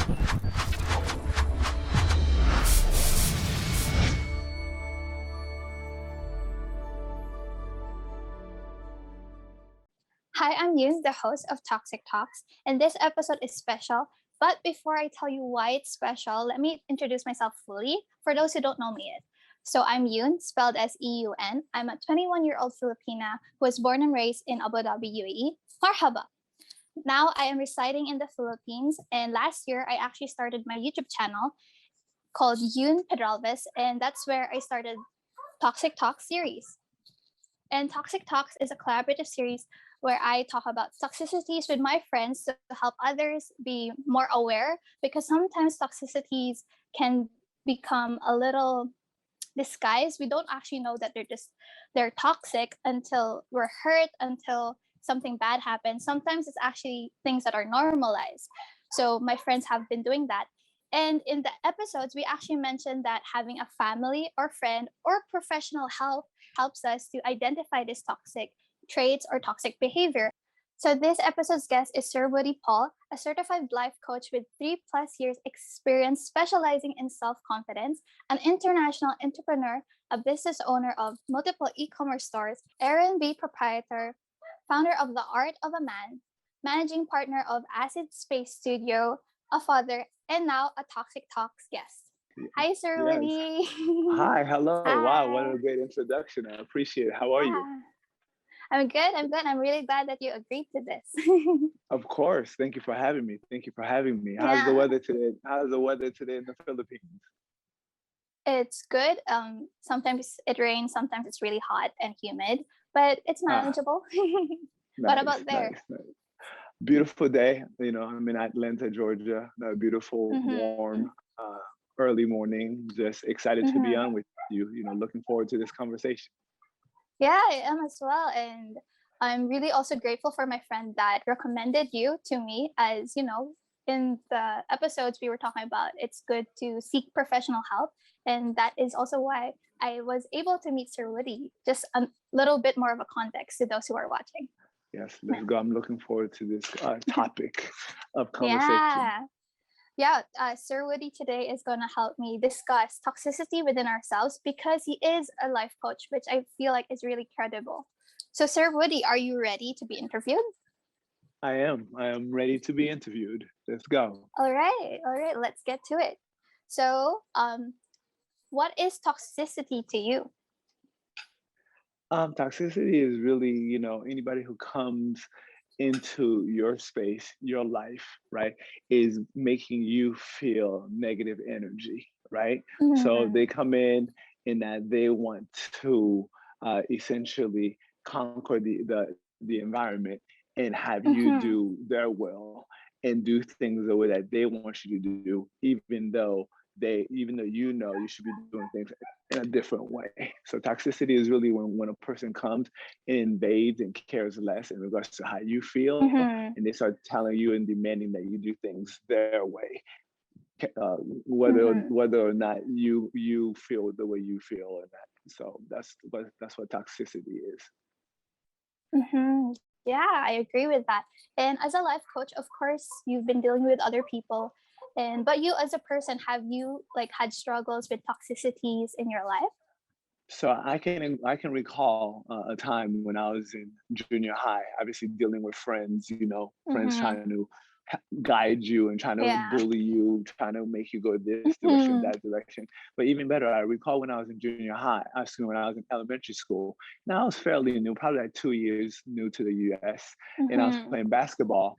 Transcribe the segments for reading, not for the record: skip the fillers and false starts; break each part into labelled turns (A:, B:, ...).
A: Hi, I'm Eun, the host of Toxic Talks, and this episode is special. But before I tell you why it's special, let me introduce myself fully for those who don't know me yet. So I'm Eun, spelled as EUN. I'm a 21-year-old Filipina who was born and raised in Abu Dhabi, UAE. Marhaba. Now I am residing in the Philippines, and last year I actually started my YouTube channel called Eun Pedralvez, and that's where I started Toxic Talks series. And Toxic Talks is a collaborative series where I talk about toxicities with my friends to help others be more aware, because sometimes toxicities can become a little disguised. We don't actually know that they're toxic until we're hurt, until something bad happens. Sometimes it's actually things that are normalized. So my friends have been doing that. And in the episodes, we actually mentioned that having a family or friend or professional help helps us to identify these toxic traits or toxic behavior. So this episode's guest is Sir Woody Paul, a certified life coach with 3+ years experience specializing in self-confidence, an international entrepreneur, a business owner of multiple e-commerce stores, R&B proprietor, founder of The Art of a Man, managing partner of Acid Space Studio, a father, and now a Toxic Talks guest. Hi, Sir
B: Yes.
A: Woody.
B: Hi, hello. Wow, what
A: Hi.
B: a great introduction. I appreciate it. How are you?
A: I'm good. I'm really glad that you agreed to this.
B: Of course. Thank you for having me. Thank you for having me. How's the
A: Yeah,
B: weather today? How's the weather today in the Philippines?
A: it's good. Sometimes it rains, sometimes it's really hot and humid, but it's
B: Ah,
A: manageable. What
B: nice,
A: about there?
B: nice, nice. Beautiful day. I'm in Atlanta, Georgia. A beautiful, warm,
A: Mm-hmm.
B: uh, early morning. Just excited to be
A: Mm-hmm.
B: on with you. Looking forward to this conversation.
A: Yeah, I am as well. And I'm really also grateful for my friend that recommended you to me. As you know, in the episodes we were talking about, it's good to seek professional help. And that is also why I was able to meet Sir Woody. Just a little bit more of a context to those who are watching.
B: Yes, let's go. I'm looking forward to this topic of conversation.
A: Yeah. Yeah, Sir Woody today is going to help me discuss toxicity within ourselves because he is a life coach, which I feel like is really credible. So, Sir Woody, are you ready to be interviewed?
B: I am. I am ready to be interviewed. Let's go.
A: All right, let's get to it. So, what is toxicity to you?
B: Toxicity is really, anybody who comes into your space, your life, right, is making you feel negative energy, right? So
A: Mm-hmm.
B: they come in that they want to essentially conquer the environment and have you
A: Mm-hmm.
B: do their will and do things the way that they want you to do, even though you should be doing things in a different way. So toxicity is really when a person comes and invades and cares less in regards to how you feel,
A: Mm-hmm.
B: and they start telling you and demanding that you do things their way,
A: Mm-hmm.
B: whether or not you feel the way you feel or not. So that's what toxicity is.
A: Mm-hmm. Yeah, I agree with that. And as a life coach, of course, you've been dealing with other people. And but you as a person, have you like had struggles with toxicities in your life?
B: So I can recall a time when I was in junior high, obviously dealing with friends, friends
A: Mm-hmm.
B: trying to guide you and trying to
A: Yeah.
B: bully you, trying to make you go this direction,
A: Mm-hmm.
B: that direction. But even better, I recall when I was in junior high, when I was in elementary school. Now I was fairly new, probably like 2 years new to the US, and I was
A: Mm-hmm.
B: playing basketball.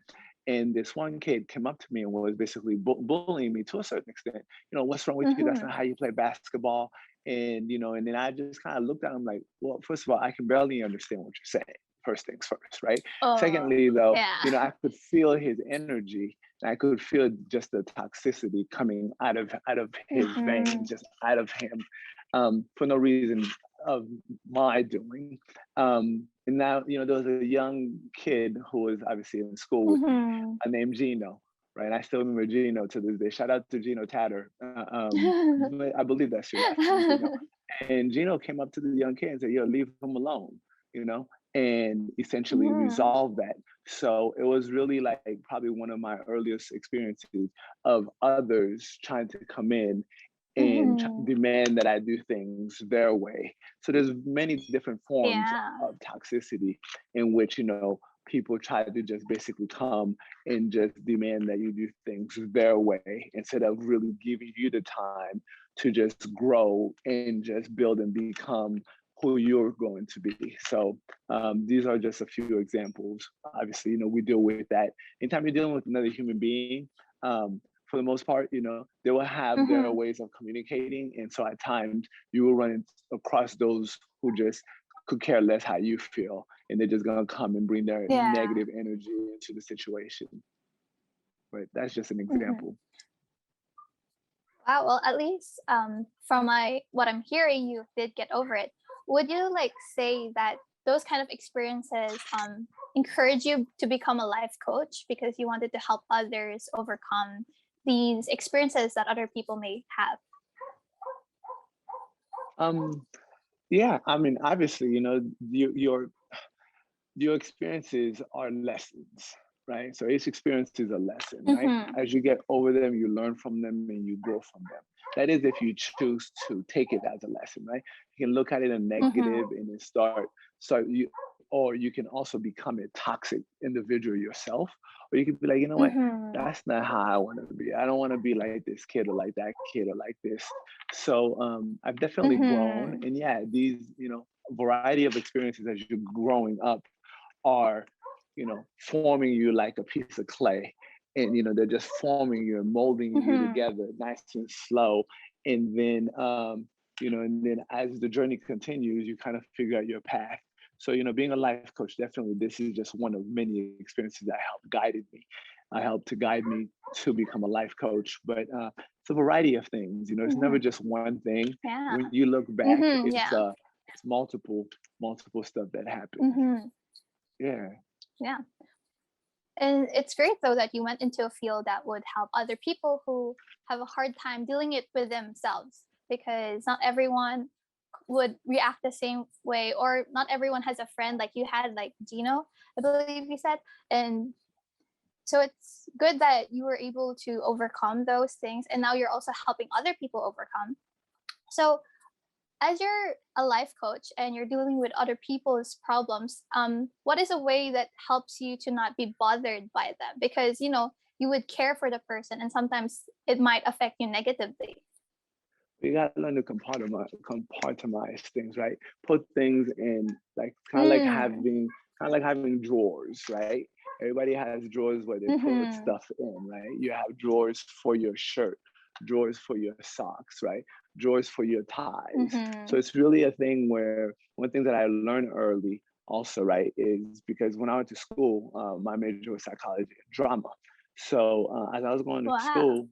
B: And this one kid came up to me and was basically bullying me to a certain extent. What's wrong with you? That's
A: Mm-hmm.
B: not how you play basketball. And then I just kind of looked at him like, well, first of all, I can barely understand what you're saying. First things first, right?
A: Oh,
B: Secondly, though,
A: yeah.
B: I could feel his energy. And I could feel just the toxicity coming out of his
A: Mm-hmm.
B: veins, just out of him, for no reason of my doing. And now, there was a young kid who was obviously in school with me,
A: Mm-hmm.
B: named Gino, right? I still remember Gino to this day. Shout out to Gino Tatter. I believe that's your last name, Gino. And Gino came up to the young kid and said, "Yo, leave him alone," and essentially
A: Mm-hmm.
B: resolve that. So it was really like probably one of my earliest experiences of others trying to come in and
A: Mm-hmm.
B: demand that I do things their way. So there's many different forms
A: Yeah.
B: of toxicity in which, people try to just basically come and just demand that you do things their way instead of really giving you the time to just grow and just build and become who you're going to be. So these are just a few examples. Obviously, we deal with that. Anytime you're dealing with another human being, for the most part, they will have their
A: Mm-hmm.
B: ways of communicating. And so at times you will run across those who just could care less how you feel. And they're just going to come and bring their
A: Yeah.
B: negative energy into the situation. Right. That's just an
A: Mm-hmm.
B: example.
A: Wow. Well, at least from my what I'm hearing, you did get over it. Would you like say that those kind of experiences encourage you to become a life coach because you wanted to help others overcome these experiences that other people may have?
B: Um, yeah, I mean, obviously, your experiences are lessons, right? So each experience is a lesson, right?
A: Mm-hmm.
B: As you get over them, you learn from them and you grow from them. That is if you choose to take it as a lesson, right? You can look at it in
A: Mm-hmm.
B: negative and then start you, or you can also become a toxic individual yourself, or you could be like, you know what?
A: Mm-hmm.
B: That's not how I want to be. I don't want to be like this kid or like that kid or like this. So I've definitely grown,
A: Mm-hmm.
B: and yeah, these variety of experiences as you're growing up are forming you like a piece of clay, and they're just forming you and molding you
A: Mm-hmm.
B: together nice and slow. And then as the journey continues, you kind of figure out your path. So being a life coach, definitely this is just one of many experiences that helped guided me. I helped to guide me to become a life coach, but it's a variety of things. It's never
A: Mm-hmm.
B: just one thing.
A: Yeah.
B: When you look back,
A: Mm-hmm.
B: it's
A: Yeah.
B: it's multiple stuff that happens.
A: Mm-hmm.
B: Yeah.
A: Yeah. And it's great though that you went into a field that would help other people who have a hard time dealing it with themselves because not everyone would react the same way or not everyone has a friend like you had like Gino, I believe you said. And so it's good that you were able to overcome those things and now you're also helping other people overcome. So as you're a life coach and you're dealing with other people's problems, what is a way that helps you to not be bothered by them? Because you would care for the person, and sometimes it might affect you negatively.
B: You gotta learn to compartmentalize things, right? Put things in like
A: Mm.
B: kind of like having drawers, right? Everybody has drawers where they put
A: Mm-hmm.
B: stuff in, right? You have drawers for your shirt, drawers for your socks, right? Drawers for your ties. So
A: Mm-hmm.
B: it's really a thing where one thing that I learned early also, right, is because when I went to school, my major was psychology and drama. So as I was going to
A: Wow.
B: school,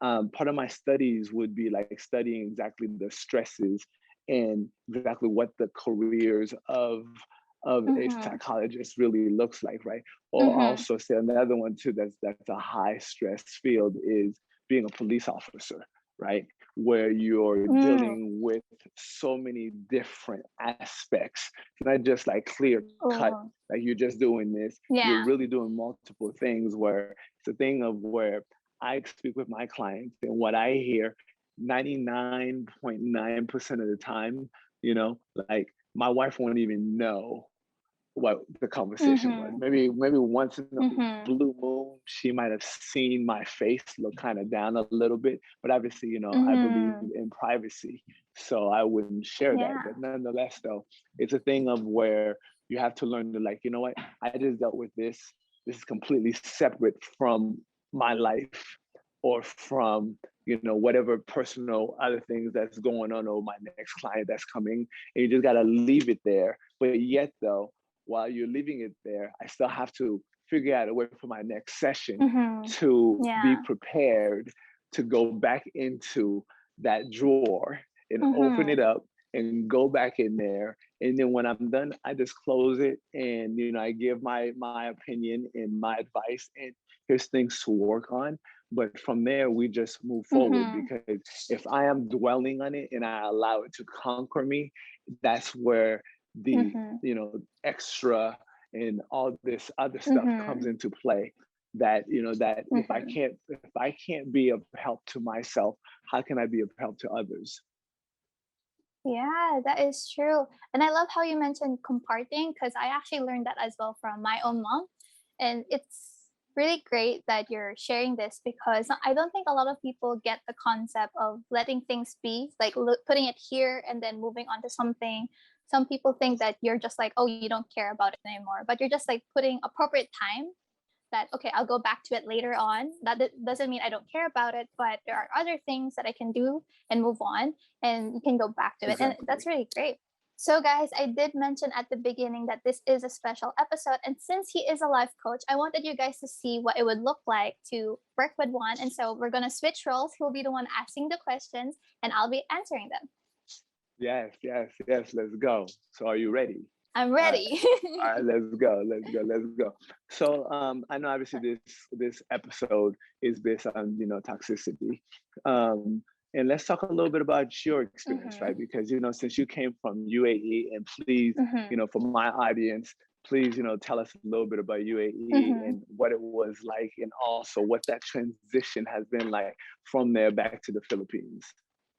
B: part of my studies would be like studying exactly the stresses and exactly what the careers of a
A: Mm-hmm.
B: psychologist really looks like, right? Or
A: Mm-hmm.
B: also say another one too that's a high stress field is being a police officer, right? Where you're
A: Mm.
B: dealing with so many different aspects. It's not just like clear cut,
A: Oh.
B: like you're just doing this. You're
A: Yeah.
B: really doing multiple things where it's a thing of where I speak with my clients and what I hear 99.9% of the time, like my wife won't even know what the conversation was.
A: Mm-hmm.
B: Maybe once in a
A: Mm-hmm.
B: blue moon, she might have seen my face look kind of down a little bit. But obviously, I believe
A: Mm-hmm.
B: in privacy, so I wouldn't share that.
A: Yeah.
B: But nonetheless, though, it's a thing of where you have to learn to like, you know what? I just dealt with this. This is completely separate from my life or from whatever personal other things that's going on or my next client that's coming, and you just got to leave it there. But yet though, while you're leaving it there, I still have to figure out a way for my next session
A: Mm-hmm.
B: to be
A: Yeah.
B: prepared to go back into that drawer and open
A: Mm-hmm.
B: it up and go back in there. And then when I'm done, I just close it and I give my opinion and my advice and here's things to work on. But from there, we just move forward
A: Mm-hmm.
B: because if I am dwelling on it and I allow it to conquer me, that's where the
A: Mm-hmm.
B: extra and all this other stuff
A: Mm-hmm.
B: comes into play. That that
A: Mm-hmm.
B: if I can't be of help to myself, how can I be of help to others?
A: Yeah, that is true. And I love how you mentioned comparting because I actually learned that as well from my own mom. And it's really great that you're sharing this because I don't think a lot of people get the concept of letting things be, like putting it here and then moving on to something. Some people think that you're just like, oh, you don't care about it anymore, but you're just like putting appropriate time that okay, I'll go back to it later on. That doesn't mean I don't care about it, but there are other things that I can do and move on, and you can go back to it, and
B: Exactly.
A: that's really great. So, guys, I did mention at the beginning that this is a special episode, and since he is a life coach, I wanted you guys to see what it would look like to work with one. And so we're gonna switch roles. He'll be the one asking the questions, and I'll be answering them.
B: Yes, yes, yes. Let's go. So, are you ready?
A: I'm
B: All right.
A: ready.
B: All right, let's go. Let's go. Let's go. So, I know obviously this episode is based on toxicity, and let's talk a little bit about your experience,
A: Mm-hmm.
B: right? Because since you came from UAE, and please,
A: Mm-hmm.
B: for my audience, please, tell us a little bit about UAE
A: Mm-hmm.
B: and what it was like, and also what that transition has been like from there back to the Philippines.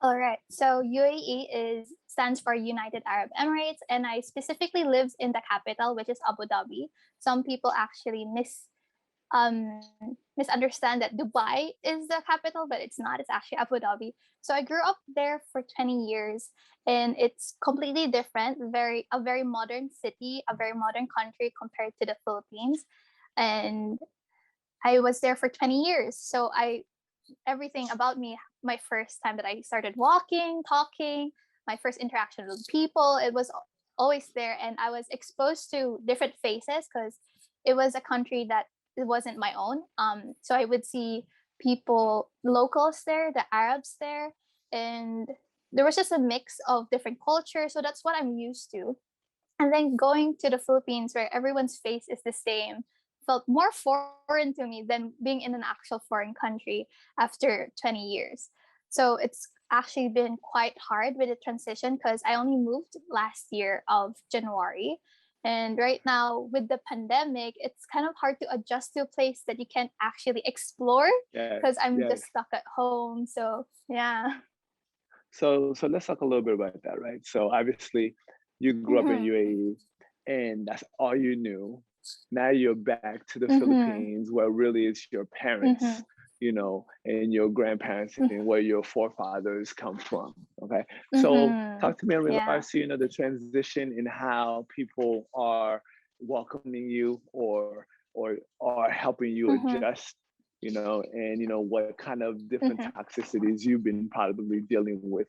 A: All right. So UAE is stands for United Arab Emirates, and I specifically lives in the capital, which is Abu Dhabi. Some people actually misunderstand that Dubai is the capital, but it's not. It's actually Abu Dhabi. So I grew up there for 20 years, and it's completely different. A very modern city, a very modern country compared to the Philippines, and I was there for 20 years. So I everything about me, my first time that I started walking, talking, my first interaction with people, it was always there. And I was exposed to different faces because it was a country that it wasn't my own. So I would see people, locals there, the Arabs there, and there was just a mix of different cultures. So that's what I'm used to. And then going to the Philippines where everyone's face is the same felt more foreign to me than being in an actual foreign country after 20 years. So it's actually been quite hard with the transition because I only moved last year of January. And right now, with the pandemic, it's kind of hard to adjust to a place that you can't actually explore
B: Yes,
A: because I'm
B: yes.
A: just stuck at home. So, yeah.
B: So let's talk a little bit about that, right? So obviously, you grew up in
A: Mm-hmm.
B: UAE, and that's all you knew. Now you're back to the
A: Mm-hmm.
B: Philippines, where really it's your
A: Mm-hmm.
B: parents, and your grandparents, and where your forefathers come from. Okay, so
A: Mm-hmm.
B: talk to me in
A: Yeah.
B: regards to the transition and how people are welcoming you, or are helping you
A: Mm-hmm.
B: adjust, and what kind of different
A: Mm-hmm.
B: toxicities you've been probably dealing with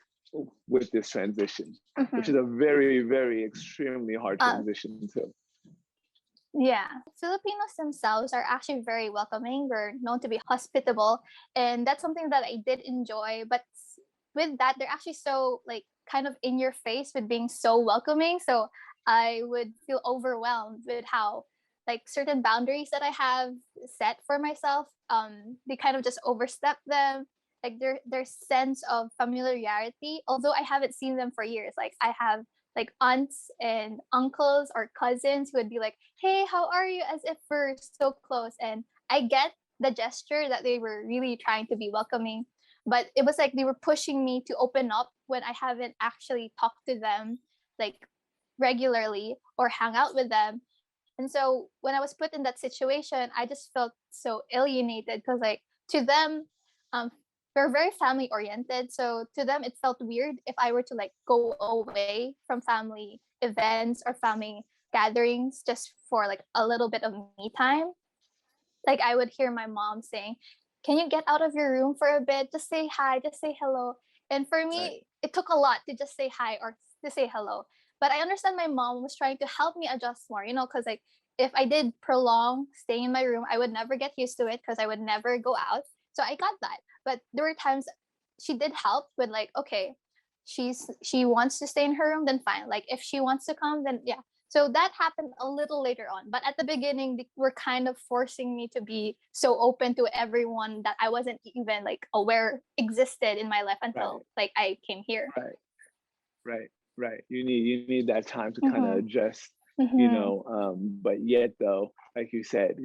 B: this transition, which
A: Mm-hmm.
B: is a very, very extremely hard
A: Uh,
B: transition too.
A: yeah, Filipinos themselves are actually very welcoming. We're known to be hospitable, and that's something that I did enjoy. But with that, they're actually so like kind of in your face with being so welcoming. So I would feel overwhelmed with how like certain boundaries that I have set for myself, they kind of just overstep them. Like their sense of familiarity, although I haven't seen them for years. Like I have like aunts and uncles or cousins who would be like, "Hey, how are you?" As if we're so close. And I get the gesture that they were really trying to be welcoming, but it was like they were pushing me to open up when I haven't actually talked to them like regularly or hang out with them. And so when I was put in that situation, I just felt so alienated because like to them, um, we're very family oriented. So to them, it felt weird if I were to like go away from family events or family gatherings just for like a little bit of me time. Like I would hear my mom saying, "Can you get out of your room for a bit? Just say hi, just say hello." And for
B: Right,
A: me, it took a lot to just say hi or to say hello. But I understand my mom was trying to help me adjust more, because like if I did prolong staying in my room, I would never get used to it because I would never go out. So I got that. But there were times she did help with like, okay, she wants to stay in her room, then fine. Like if she wants to come, then yeah. So that happened a little later on. But at the beginning, they were kind of forcing me to be so open to everyone that I wasn't even like aware existed in my life
B: right,
A: until like I came here.
B: right, right, right. You need that time to kind of
A: Mm-hmm.
B: adjust, But yet though, like you said,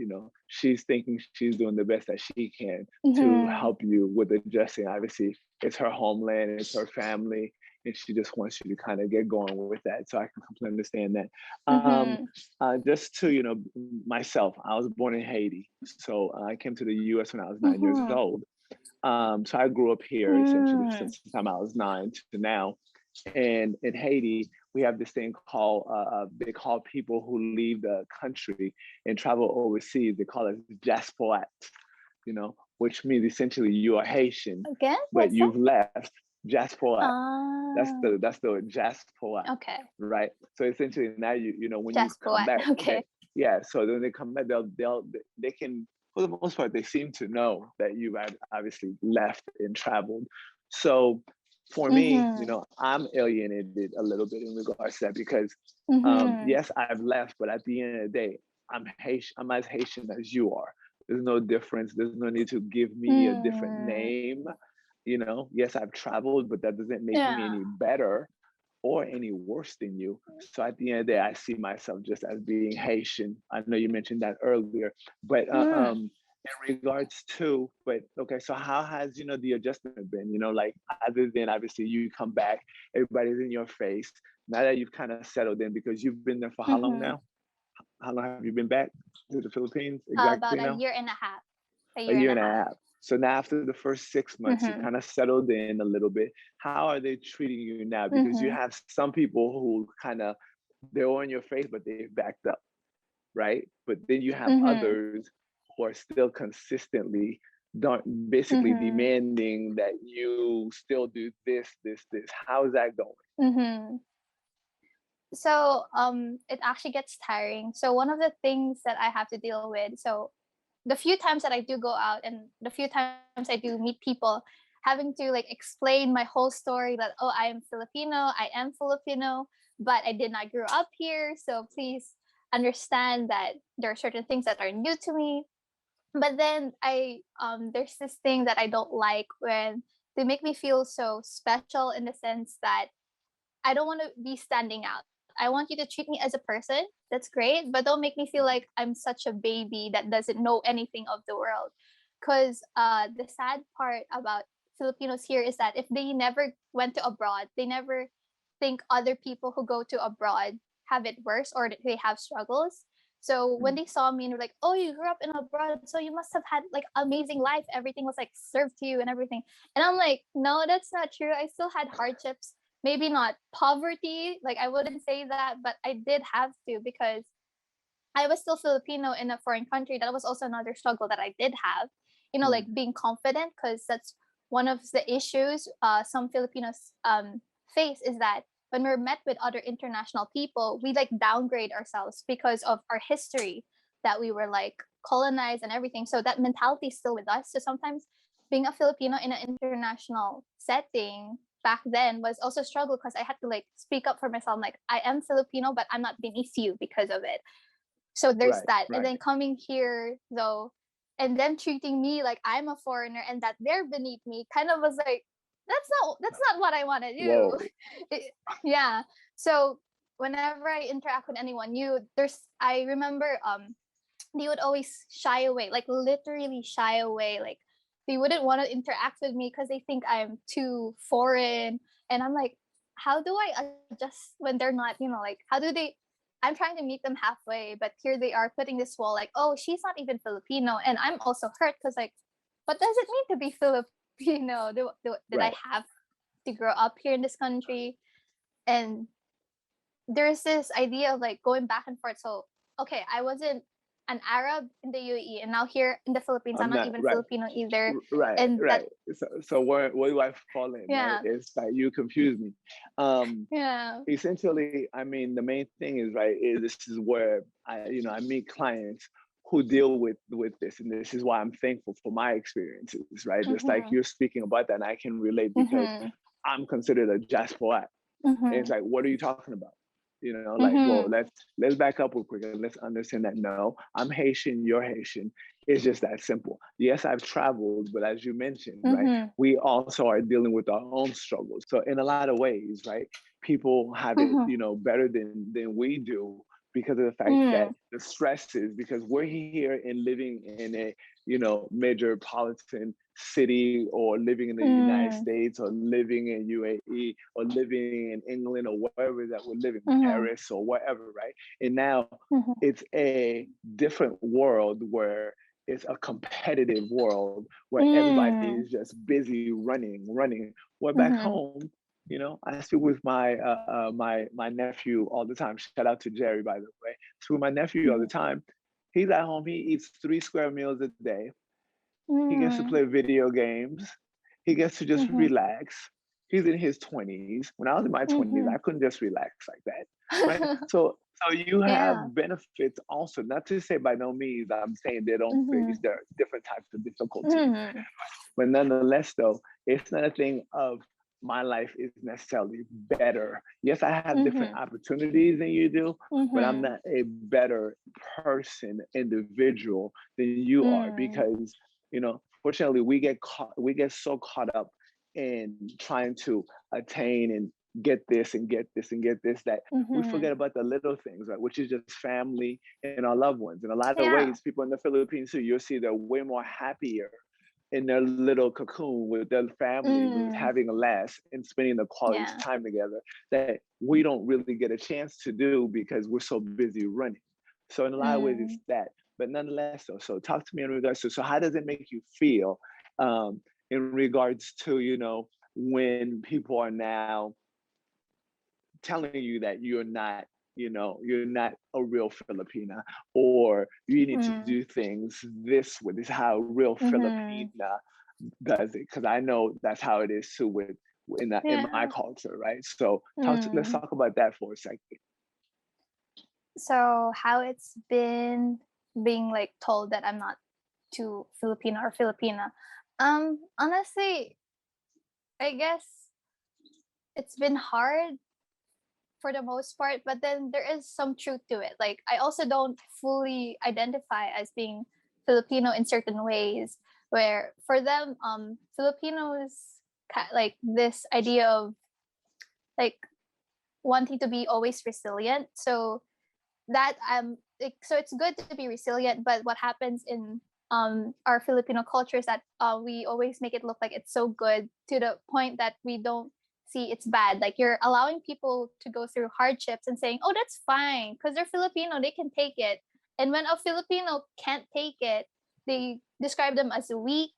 B: she's thinking she's doing the best that she can to
A: Mm-hmm.
B: help you with adjusting. Obviously, it's her homeland, it's her family, and she just wants you to kind of get going with that. So I can completely understand that.
A: Mm-hmm.
B: Just to, myself, I was born in Haiti. So I came to the US when I was 9 years
A: Mm-hmm.
B: old. So I grew up here essentially since the time I was 9 to now. And in Haiti, we have this thing called, they call people who leave the country and travel overseas, they call it diaspora, which means essentially you are Haitian,
A: Again,
B: but
A: what's that?
B: you've left diaspora. That's
A: Ah,
B: the diaspora,
A: okay.
B: right? So essentially now when you
A: Just
B: come
A: poet.
B: back,
A: Okay.
B: yeah. So when they come back, they can, for the most part, they seem to know that you've obviously left and traveled. So for me,
A: Mm-hmm.
B: I'm alienated a little bit in regards to that because
A: Mm-hmm.
B: yes, I've left, but at the end of the day, I'm Haitian. I'm as Haitian as you are. There's no difference. There's no need to give me a different
A: Mm.
B: name. Yes, I've traveled, but that doesn't make me
A: Yeah.
B: any better or any worse than you. So at the end of the day, I see myself just as being Haitian. I know you mentioned that earlier, but
A: Mm.
B: in regards to, but okay, so how has the adjustment been? Like other than obviously you come back, everybody's in your face. Now that you've kind of settled in, because you've been there for how long
A: Mm-hmm.
B: now? How long have you been back to the Philippines
A: About
B: exactly
A: a
B: now?
A: year and a half. A
B: A
A: year and
B: year
A: a
B: and a
A: half.
B: half. So now after the first 6 months, you
A: Mm-hmm.
B: kind of settled in a little bit. How are they treating you now? Because you
A: Mm-hmm.
B: have some people who kind of they're on your face, but they've backed up, right? But then you have
A: Mm-hmm.
B: others who are still consistently don't basically
A: Mm-hmm.
B: demanding that you still do this, this, this. How's that going?
A: Mm-hmm. So it actually gets tiring. So one of the things that I have to deal with, so the few times that I do go out and the few times I do meet people, having to like explain my whole story that, oh, I am Filipino, but I did not grow up here. So please understand that there are certain things that are new to me. But then there's this thing that I don't like when they make me feel so special in the sense that I don't want to be standing out. I want you to treat me as a person. That's great, but don't make me feel like I'm such a baby that doesn't know anything of the world. Because the sad part about Filipinos here is that if they never went to abroad, they never think other people who go to abroad have it worse or that they have struggles. So when they saw me and were like, "Oh, you grew up in abroad, so you must have had like amazing life. Everything was like served to you and everything." And I'm like, "No, that's not true. I still had hardships, maybe not poverty, like I wouldn't say that, but I did have to because I was still Filipino in a foreign country. That was also another struggle that I did have, like
B: Mm,
A: being confident, because that's one of the issues some Filipinos face is that when we're met with other international people, we like downgrade ourselves because of our history, that we were like colonized and everything. So that mentality is still with us. So sometimes being a Filipino in an international setting back then was also a struggle because I had to like speak up for myself. Like, I am Filipino, but I'm not beneath you because of it. So there's
B: right,
A: that. And
B: right.
A: then coming here though, and them treating me like I'm a foreigner and that they're beneath me kind of was like, that's not what I want to do.
B: Whoa.
A: Yeah. So whenever I interact with anyone new, I remember they would always shy away, like literally shy away. Like they wouldn't want to interact with me because they think I'm too foreign. And I'm like, how do I adjust when they're not, like how do they I'm trying to meet them halfway, but here they are putting this wall like, oh, she's not even Filipino. And I'm also hurt because like, what does it mean to be Filipino? Did I
B: Right.
A: have to grow up here in this country? And there's this idea of like going back and forth. So, okay, I wasn't an Arab in the UAE, and now here in the Philippines, I'm
B: I'm
A: not
B: not
A: even
B: right.
A: Filipino either.
B: Right,
A: And that,
B: right. So where do I fall in, right?
A: yeah,
B: It's like you confuse me. Um,
A: yeah,
B: Essentially, I mean, the main thing is right. This is where I meet clients who deal with this, and this is why I'm thankful for my experiences, right? Just like
A: mm-hmm,
B: you're speaking about that, and I can relate because
A: mm-hmm,
B: I'm considered a diaspora. And it's
A: mm-hmm,
B: like, what are you talking about? Like, well,
A: mm-hmm,
B: let's back up real quick and let's understand that no, I'm Haitian, you're Haitian. It's just that simple. Yes, I've traveled, but as you mentioned, right,
A: mm-hmm,
B: we also are dealing with our own struggles. So in a lot of ways, right, people have it,
A: mm-hmm,
B: better than we do. because of the fact that
A: Mm.
B: the stresses, because we're here and living in a, metropolitan city, or living in the United
A: Mm.
B: States, or living in UAE, or living in England, or wherever that we're living,
A: Mhm.
B: Paris or whatever, right? And now
A: Mhm.
B: it's a different world where it's a competitive world where everybody
A: Mm.
B: is just busy running. We're back
A: Mhm.
B: home. I speak with my nephew all the time. Shout out to Jerry, by the way. I speak with my nephew all the
A: Mhm.
B: time. He's at home. He eats 3 square meals a day. He gets to
A: Mm.
B: play video games. He gets to just
A: Mhm.
B: relax. He's in his 20s. When I was in my 20s, I
A: Mhm.
B: couldn't just relax like that, right? So you
A: Yeah.
B: have benefits also. Not to say by no means I'm saying they don't face
A: Mhm.
B: their different types of difficulties,
A: Mhm.
B: but nonetheless, though, it's not a thing of my life is necessarily better. Yes, I have different
A: Mhm.
B: opportunities than you do, but I'm
A: Mhm.
B: not a better person, individual than you are,
A: Mm.
B: because fortunately, we get so caught up in trying to attain and get this and get this and get this, that we
A: Mhm.
B: forget about the little things, right? Which is just family and our loved ones. In a lot of
A: Yeah.
B: ways, people in the Philippines too, you'll see they're way more happier in their little cocoon with their family, with
A: Mm.
B: having a laugh and spending the quality
A: Yeah.
B: time together, that we don't really get a chance to do because we're so busy running. So in a lot of ways, it's
A: Mm.
B: that. But nonetheless, though, so talk to me in regards to, so how does it make you feel, in regards to, when people are now telling you that you're not a real Filipina, or you need to
A: Mm.
B: do things this way. This is how a real
A: Mhm.
B: Filipina does it, because I know that's how it is too with in my
A: Yeah.
B: culture, right? So let's
A: Mm.
B: talk about that for a second.
A: So how it's been being like told that I'm not too Filipino or Filipina. Honestly, I guess it's been hard for the most part, but then there is some truth to it. Like I also don't fully identify as being Filipino in certain ways, where for them, Filipinos like this idea of like wanting to be always resilient. So that like, so it's good to be resilient, but what happens in our Filipino culture is that we always make it look like it's so good to the point that we don't see it's bad. Like you're allowing people to go through hardships and saying, oh, that's fine because they're Filipino, they can take it. And when a Filipino can't take it, they describe them as weak,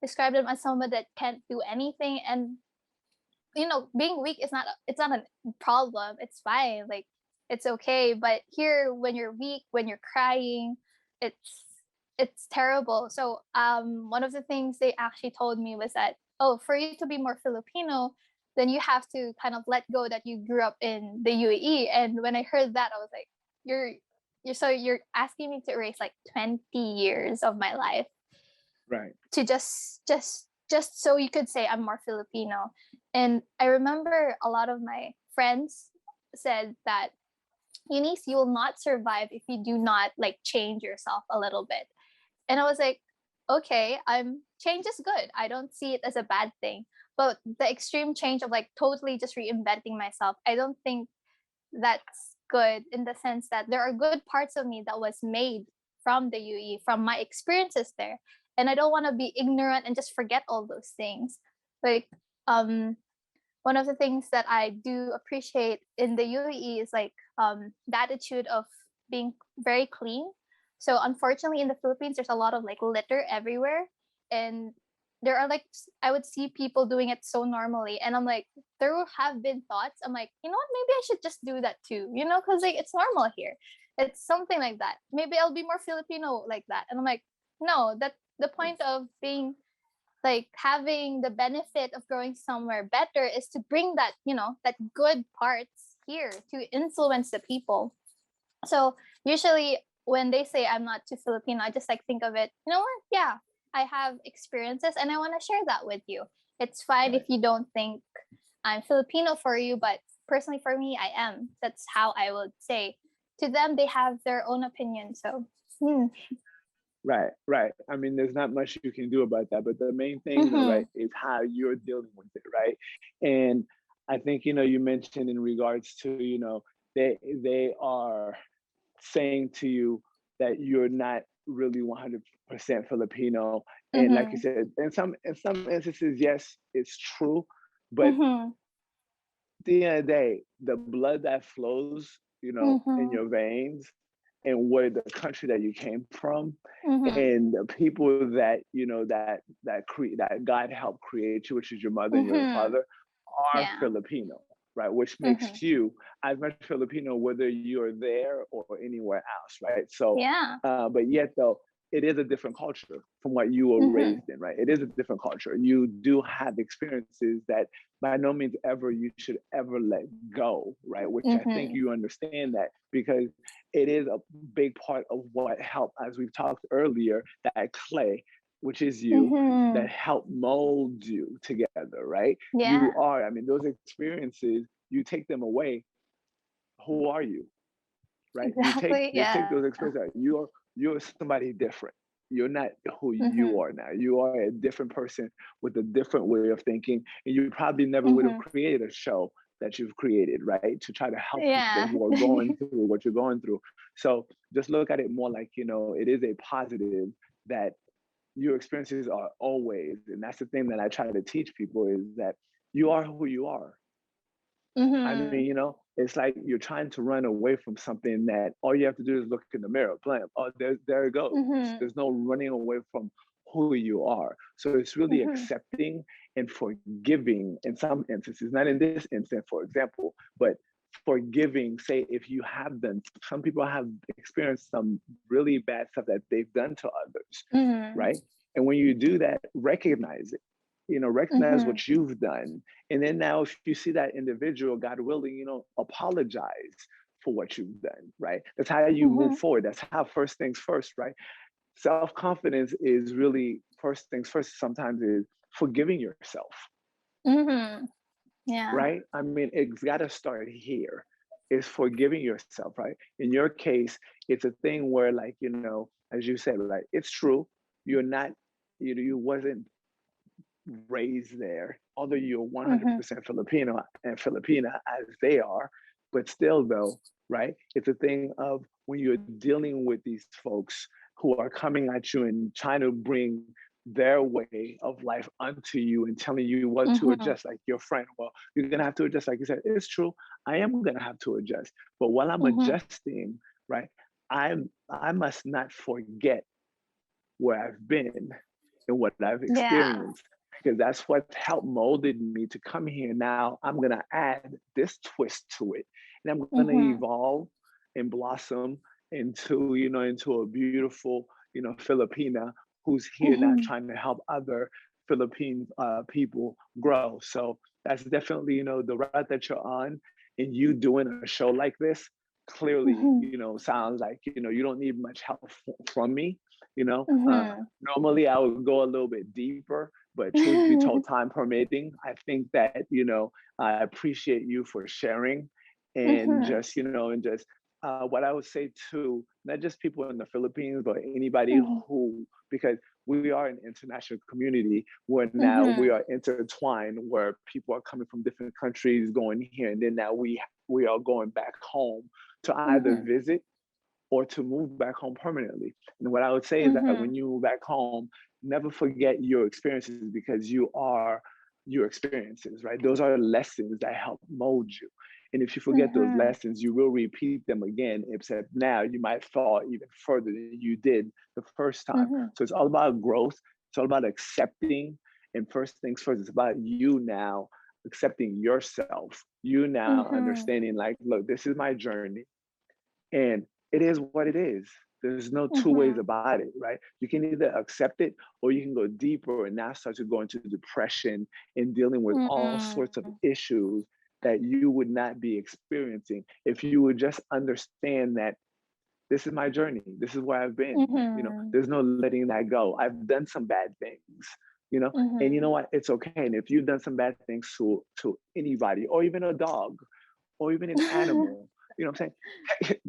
A: describe them as someone that can't do anything. And being weak is not, it's not a problem, it's fine, like it's okay. But here, when you're weak, when you're crying, it's it's terrible. So one of the things they actually told me was that, oh, for you to be more Filipino, then you have to kind of let go that you grew up in the UAE. And when I heard that, I was like, you're asking me to erase like 20 years of my life
B: Right.
A: to just so you could say I'm more Filipino. And I remember a lot of my friends said that, Eunice, you will not survive if you do not like change yourself a little bit. And I was like, okay, change is good. I don't see it as a bad thing. But the extreme change of like totally just reinventing myself, I don't think that's good, in the sense that there are good parts of me that was made from the UE, from my experiences there. And I don't want to be ignorant and just forget all those things. Like, um, one of the things that I do appreciate in the UAE is like the attitude of being very clean. So unfortunately, in the Philippines, there's a lot of like litter everywhere, and there are like I would see people doing it so normally, and I'm like, there will have been thoughts. I'm like, you know what? Maybe I should just do that too, because like it's normal here. It's something like that. Maybe I'll be more Filipino like that, and I'm like, no, that the point of being like having the benefit of growing somewhere better is to bring that that good parts here to influence the people. So usually when they say I'm not too Filipino, I just like think of it, you know what, yeah, I have experiences and I want to share that with you. It's fine if
B: Right.
A: you don't think I'm Filipino for you, but personally for me, I am. That's how I would say. To them, they have their own opinion. So
B: Right. I mean, there's not much you can do about that, but the main thing, though, right,
A: mm-hmm.
B: is how you're dealing with it, right? And I think, you mentioned in regards to, they are saying to you that you're not really 100% Filipino. And like you
A: Mhm.
B: said, in some instances, yes, it's true. But
A: Mhm.
B: at the end of the day, the blood that flows, in
A: Mhm.
B: your veins, and where the country that you came from,
A: Mhm.
B: and the people that that God helped create you, which is your mother and your
A: Mhm.
B: father, are
A: Yeah.
B: Filipino, right? Which makes
A: Mhm.
B: you as much Filipino whether you're there or anywhere else, right? So,
A: Yeah.
B: but yet though, it is a different culture from what you were
A: Mhm.
B: raised in, right? It is a different culture. You do have experiences that by no means ever you should ever let go, right? Which I think
A: Mhm.
B: you understand that, because it is a big part of what helped, as we've talked earlier, that clay, which is you, that
A: Mhm.
B: help mold you together, right? You
A: Yeah.
B: are, I mean, those experiences, you take them away, who are you? Right? You take
A: Exactly.
B: you take
A: Yeah.
B: those experiences. You're somebody different. You're not who you
A: Mhm.
B: are now. You are a different person with a different way of thinking, and you probably never would have
A: Mhm.
B: created a show that you've created, right? To try to help people
A: Yeah.
B: who are going through what you're going through. So just look at it more like, it is a positive that your experiences are always, and that's the thing that I try to teach people, is that you are who you are. I mean,
A: Mhm.
B: it's like you're trying to run away from something that all you have to do is look in the mirror, blam. Oh, there it goes.
A: Mhm.
B: There's no running away from who you are. So it's really
A: Mhm.
B: accepting and forgiving in some instances, not in this instance, for example, but forgiving, say, if you have done, some people have experienced some really bad stuff that they've done to others,
A: Mhm.
B: right? And when you do that, recognize it. Recognize
A: Mhm.
B: what you've done, and then now, if you see that individual, God willing, apologize for what you've done, right? That's how you move
A: Mhm.
B: forward. That's how first things first, right? Self confidence is really first things first, sometimes is forgiving yourself,
A: Mhm. Yeah.
B: right? I mean, it's got to start here. Is forgiving yourself, right? In your case, it's a thing where, like, as you said, like, it's true. You're not, you wasn't raised there, although you're
A: Mhm.
B: 100% Filipino and Filipina as they are, but still, though, right? It's a thing of when you're dealing with these folks who are coming at you and trying to bring their way of life onto you and telling you what to
A: Mhm.
B: adjust, like your friend. Well, you're gonna have to adjust, like you said. It's true. I am gonna have to adjust, but while I'm
A: Mhm.
B: adjusting, right, I must not forget where I've been and what I've
A: Yeah.
B: experienced, because that's what helped molded me to come here. Now I'm gonna add this twist to it, and I'm gonna
A: Mhm.
B: evolve and blossom into a beautiful, Filipina who's here now
A: Mhm.
B: trying to help other Philippine people grow. So that's definitely, the route that you're on, and you doing a show like this clearly,
A: Mhm.
B: sounds like, you don't need much help from me, you know.
A: Mhm.
B: Normally I would go a little bit deeper, but truth be told, time permitting, I think that, I appreciate you for sharing, and
A: Mhm.
B: just, and just what I would say to not just people in the Philippines, but anybody
A: Mhm.
B: who, because we are an international community where now we
A: Mhm.
B: are intertwined, where people are coming from different countries going here, and then now we are going back home to either
A: Mhm.
B: visit or to move back home permanently. And what I would say is that when
A: Mhm.
B: you move back home, never forget your experiences, because you are your experiences, right? Those are lessons that help mold you. And if you forget those
A: Mhm.
B: lessons, you will repeat them again, except now you might fall even further than you did the first time.
A: Mhm.
B: So it's all about growth. It's all about accepting. And first things first, it's about you now accepting yourself. You now
A: Mhm.
B: understanding, like, look, this is my journey. And it is what it is. There's no two ways
A: Mhm.
B: about it, right? You can either accept it or you can go deeper and now start to go into depression and dealing with all sorts of
A: Mhm.
B: issues that you would not be experiencing if you would just understand that this is my journey. This is where I've been.
A: Mhm.
B: There's no letting that go. I've done some bad things, and you know
A: Mhm.
B: what? It's okay. And if you've done some bad things to anybody, or even a dog, or even an animal, what I'm saying?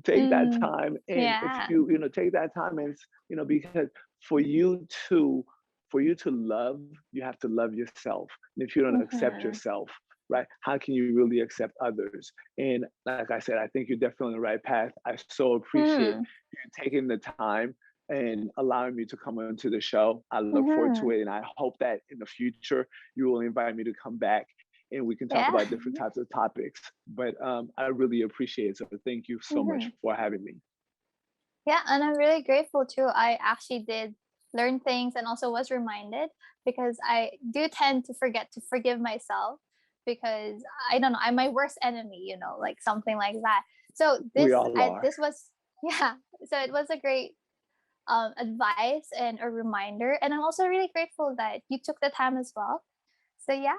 B: Take that
A: Mm.
B: time, and if
A: Yeah.
B: take that time, and because for you to for you to love, you have to love yourself. And if you don't accept
A: Mhm.
B: yourself, right? How can you really accept others? And like I said, I think you're definitely on the right path. I so appreciate
A: Mm-hmm.
B: you taking the time and allowing me to come onto the show. I look forward to
A: Mm-hmm.
B: it, and I hope that in the future you will invite me to come back and we can talk
A: Yeah.
B: about different types of topics. But I really appreciate it. So thank you so much
A: Mm-hmm.
B: for having me.
A: Yeah, and I'm really grateful too. I actually did learn things and also was reminded because I do tend to forget to forgive myself because I don't know, I'm my worst enemy, like something like that. So
B: We all are.
A: this was yeah, so it was a great advice and a reminder, and I'm also really grateful that you took the time as well. So yeah.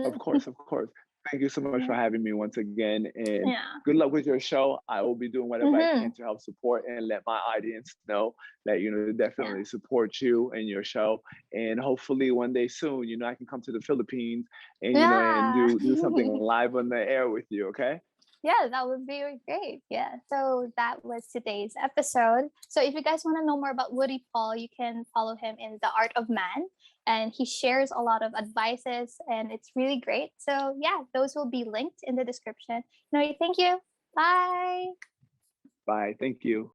B: Of course, of course. Thank you so much for having me once again. And
A: Yeah.
B: good luck with your show. I will be doing whatever I can
A: Hmm.
B: to help support and let my audience know that,
A: Yeah.
B: definitely support you and your show. And hopefully one day soon, I can come to the Philippines and, and
A: Yeah.
B: do something live on the air with you. Okay.
A: Yeah, that would be great. Yeah. So that was today's episode. So if you guys want to know more about Woody Paul, you can follow him in The Art of Man. And he shares a lot of advices and it's really great. So yeah, those will be linked in the description. No, thank you. Bye.
B: Bye. Thank you.